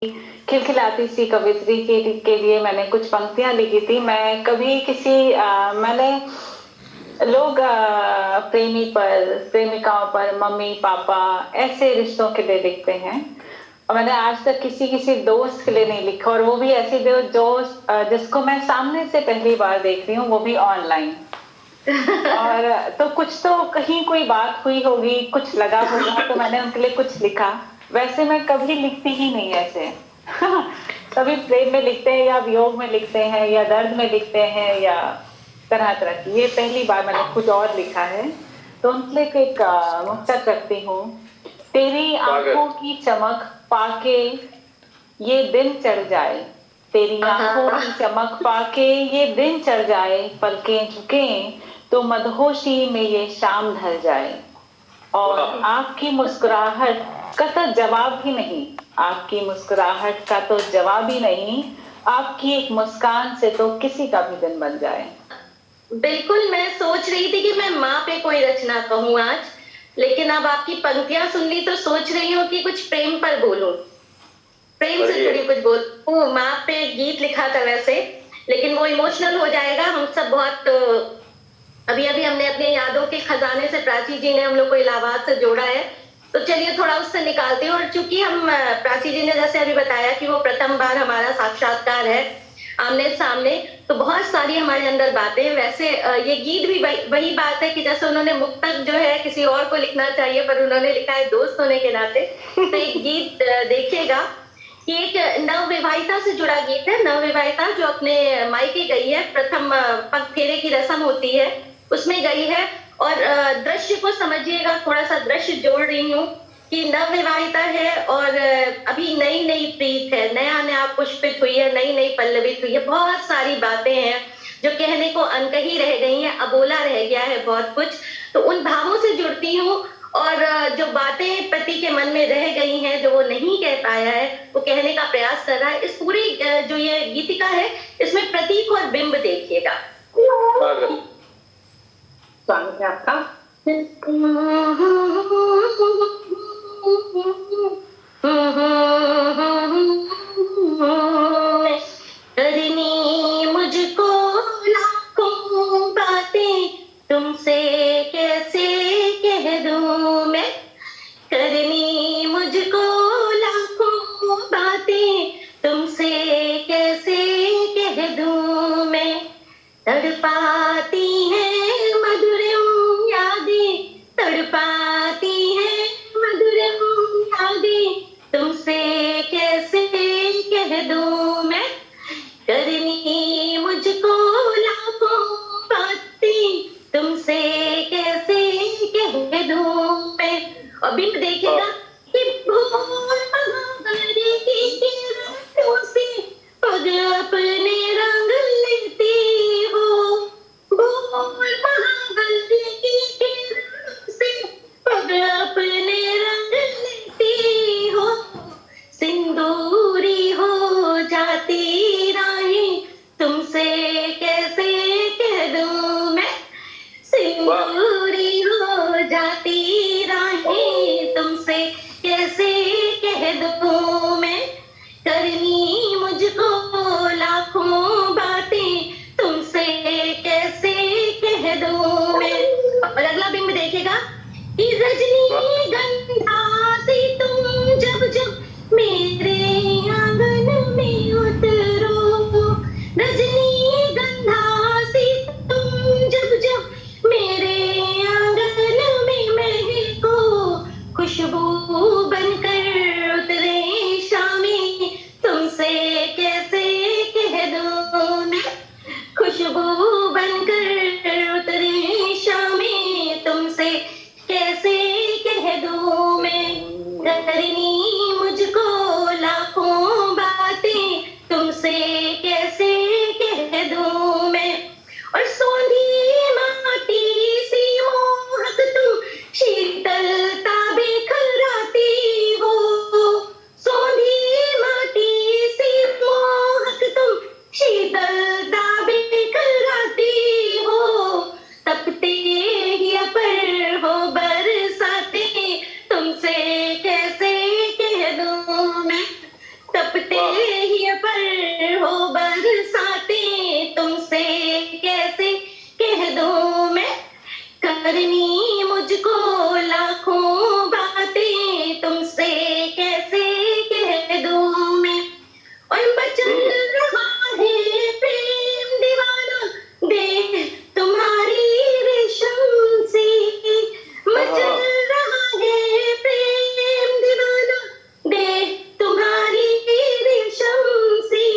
खिलखिलाती सी कवियत्री के लिए मैंने कुछ पंक्तियां लिखी थी। मैं कभी मैंने लोग प्रेमी पर, प्रेमिकाओं पर, मम्मी पापा ऐसे रिश्तों के लिए लिखते हैं और मैंने आज तक किसी दोस्त के लिए नहीं लिखा, और वो भी ऐसी दोस्त जिसको मैं सामने से पहली बार देख रही हूँ, वो भी ऑनलाइन। और तो कुछ तो कहीं कोई बात हुई होगी, कुछ लगा होगा, तो मैंने उनके लिए कुछ लिखा। वैसे मैं कभी लिखती ही नहीं ऐसे। कभी प्रेम में लिखते हैं या वियोग में लिखते हैं या दर्द में लिखते हैं या तरह तरह की। ये पहली बार मैंने कुछ और लिखा है, तो उनके लिए एक मुक्तक रखती हूँ। तेरी आंखों की चमक पाके ये दिन चढ़ जाए, तेरी आंखों की चमक पाके ये दिन चढ़ जाए, पलकें झुके तो मदहोशी में ये शाम ढल जाए, और आपकी मुस्कुराहट का तो जवाब ही नहीं, आपकी मुस्कुराहट का तो जवाब ही नहीं, आपकी एक मुस्कान से तो किसी का भी दिन बन जाए। बिल्कुल, मैं सोच रही थी कि मैं माँ पे कोई रचना कहूँ आज, लेकिन अब आपकी पंक्तियां सुन ली तो सोच रही हूँ कि कुछ प्रेम पर बोलूं, प्रेम से जुड़ी कुछ बोलूं। माँ पे गीत लिखा था वैसे, लेकिन वो इमोशनल हो जाएगा। हम सब बहुत अभी अभी हमने अपने यादों के खजाने से, प्राची जी ने हम लोग को इलाहाबाद से जोड़ा है, तो चलिए थोड़ा उससे निकालते हैं। और चूंकि हम, प्राची जी ने जैसे अभी बताया कि वो प्रथम बार हमारा साक्षात्कार है आमने सामने, तो बहुत सारी हमारे अंदर बातें हैं। वैसे ये गीत भी वही बात है कि जैसे उन्होंने मुक्तक जो है किसी और को लिखना चाहिए, पर उन्होंने लिखा है दोस्त होने के नाते। तो एक गीत देखिएगा कि एक नवविवाहिता से जुड़ा गीत है। नवविवाहिता जो अपने मायके गई है, प्रथम पग फेरे की रस्म होती है, उसमें गई है। और दृश्य को समझिएगा, थोड़ा सा दृश्य जोड़ रही हूँ कि नवविवाहिता है और अभी नई नई प्रीत है, नया नया पुष्पित हुई है, नई नई पल्लवित हुई है। बहुत सारी बातें हैं जो कहने को अनकही रह गई हैं, अबोला रह गया है बहुत कुछ। तो उन भावों से जुड़ती हूँ, और जो बातें पति के मन में रह गई हैं, जो वो नहीं कह पाया है, वो कहने का प्रयास कर रहा है। इस पूरी जो ये गीतिका है, इसमें प्रतीक और बिंब देखिएगा। स्वागत है आपका। करनी मुझको लाखों बातें, तुमसे कैसे कह दूं मैं। करनी मुझको लाखों बातें, तुमसे कैसे कह दूं मैं। तड़पाती है मधुरम यादें, तड़पाती है मधुरम यादें, तुमसे बरसाते तुमसे कैसे कह दूं मैं, करनी मुझको लाखों बातें तुमसे कैसे कह दूं मैं। और मचल रहा है प्रेम दीवाना दे तुम्हारी रेशम सी, मचल रहा है प्रेम दीवाना दे तुम्हारी रेशम सी,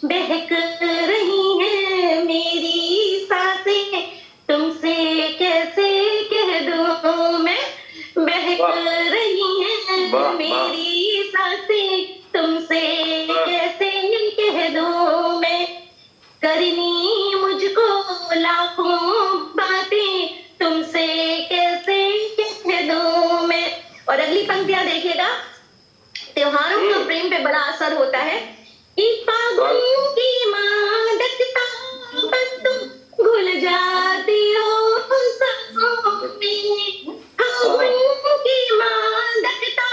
बहक रही है मेरी सांसें तुमसे कैसे कह दूं मैं, बहक रही है मेरी सांसें तुमसे कैसे कह दूं मैं, करनी मुझको लाखों बातें तुमसे कैसे कह दूं मैं। और अगली पंक्तियां देखिएगा, त्योहारों का प्रेम पे बड़ा असर होता है कि फागुन की मादकता बस तुम भूल जाती हो सांसों में, फागुन की मादकता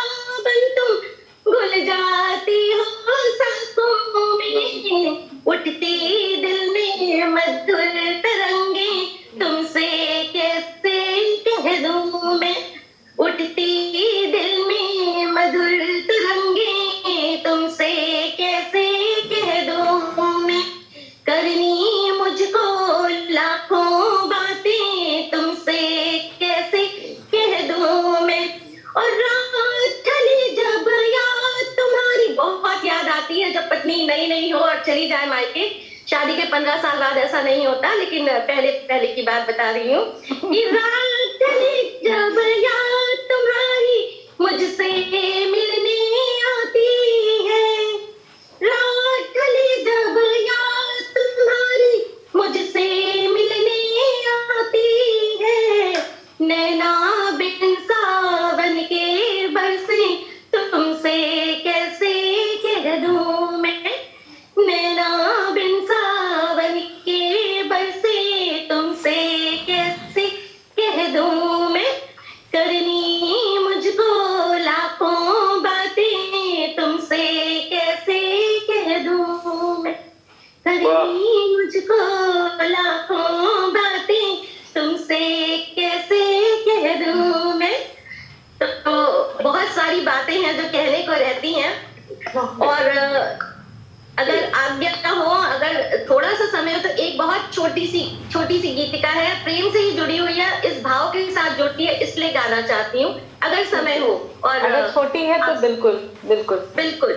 बस तुम भूल जाती हो सांसों में, उठती दिल में मधुर तरंगे तुमसे कैसे कह दूं मैं, उठती दिल में मधुर तरंगे तुमसे कैसे कह दूं मैं, करनी मुझको लाखों बातें तुमसे कैसे कह दूं मैं। और रात ढली जब याद तुम्हारी बहुत याद आती है, जब पत्नी नई नई हो और चली जाए मायके, शादी के 15 साल बाद ऐसा नहीं होता, लेकिन पहले की बात बता रही हूँ कि रात ढली जब याद तुम्हारी मुझसे मिलने आती है, रात ढली जब याद तुम्हारी मुझसे मिलने आती है, नैना बिन सावन के बरसे तुमसे कैसे कह दूं मैं, नैना बिन सावन के बरसे तुमसे कैसे कह दूं मैं, करनी मुझको लाखों बातें तुमसे कैसे कह दूं मैं, करनी मुझको लाखों बातें तुमसे कैसे कह दूं मैं। तो बहुत सारी बातें हैं जो कहने को रहती हैं, और अगर आज्ञा का हो, अगर थोड़ा सा समय हो तो एक बहुत छोटी सी गीतिका है, प्रेम से ही जुड़ी हुई है, इस भाव के साथ जुड़ती है, इसलिए गाना चाहती हूँ अगर समय हो। और अगर छोटी है तो बिल्कुल बिल्कुल बिल्कुल,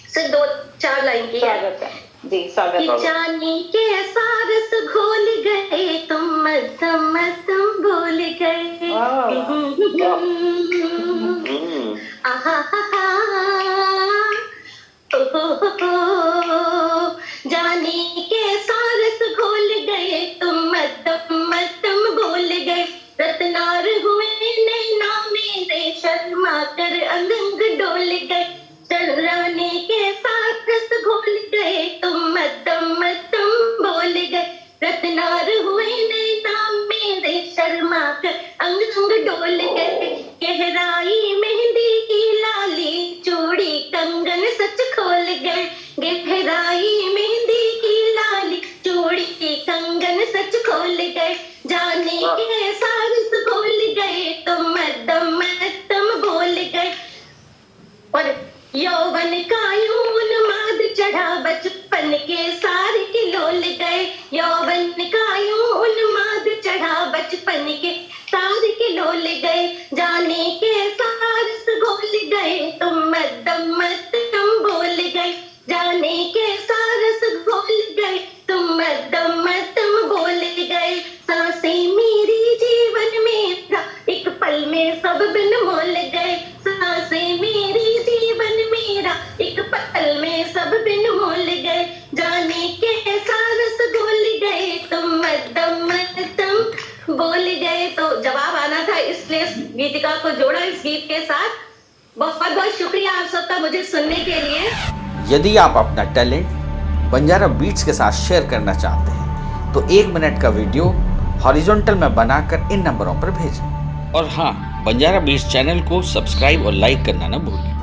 सिर्फ 2-4 लाइन की है जी। स्वागत है। जानी के सारस घोल गए तुम मदम भूल गए, जानी के सारस घोल गए तुम मदम भूल गए, रत्नार हुए नैना मेरे शर्मा कर अंग डोल गए, चंद्राने के सारस घोल गए तुम मदम बोल गए, रत्नार हुए नैना मेरे शर्मा कर अंग डोल गए, गहराई मेहंदी की लाली चूड़ी कंगन सच खोल गए, गहराई मेहंदी की लाली चूड़ी कंगन सच खोल गए, जाने के सारस खोल गए तुम मदम बोल गए। और यौवन का उन्माद चढ़ा बचपन के सार खिलौल गए, यौवन का उन्माद चढ़ा बचपन के सार खिलौल गए, जाने के सारस घोल गए तुम मदम बोल गए, जाने के सारस घोल गए तुम मदम बोल गए, सांसें मेरी जीवन मेरा एक पल में सब बिन मोल गए, सांसें मेरी जीवन मेरा एक पल में सब बिन मोल गए, जाने के सारस घोल गए तुम मदम बोल गए। तो जवाब आना था, इसलिए गीतिका को जोड़ा इस गीत के साथ। बहुत बहुत शुक्रिया आप सबका मुझे सुनने के लिए। यदि आप अपना टैलेंट बंजारा बीट्स के साथ शेयर करना चाहते हैं तो 1 मिनट का वीडियो हॉरिजॉन्टल में बनाकर इन नंबरों पर भेजें। और हाँ, बंजारा बीट्स चैनल को सब्सक्राइब और लाइक करना न भूलें।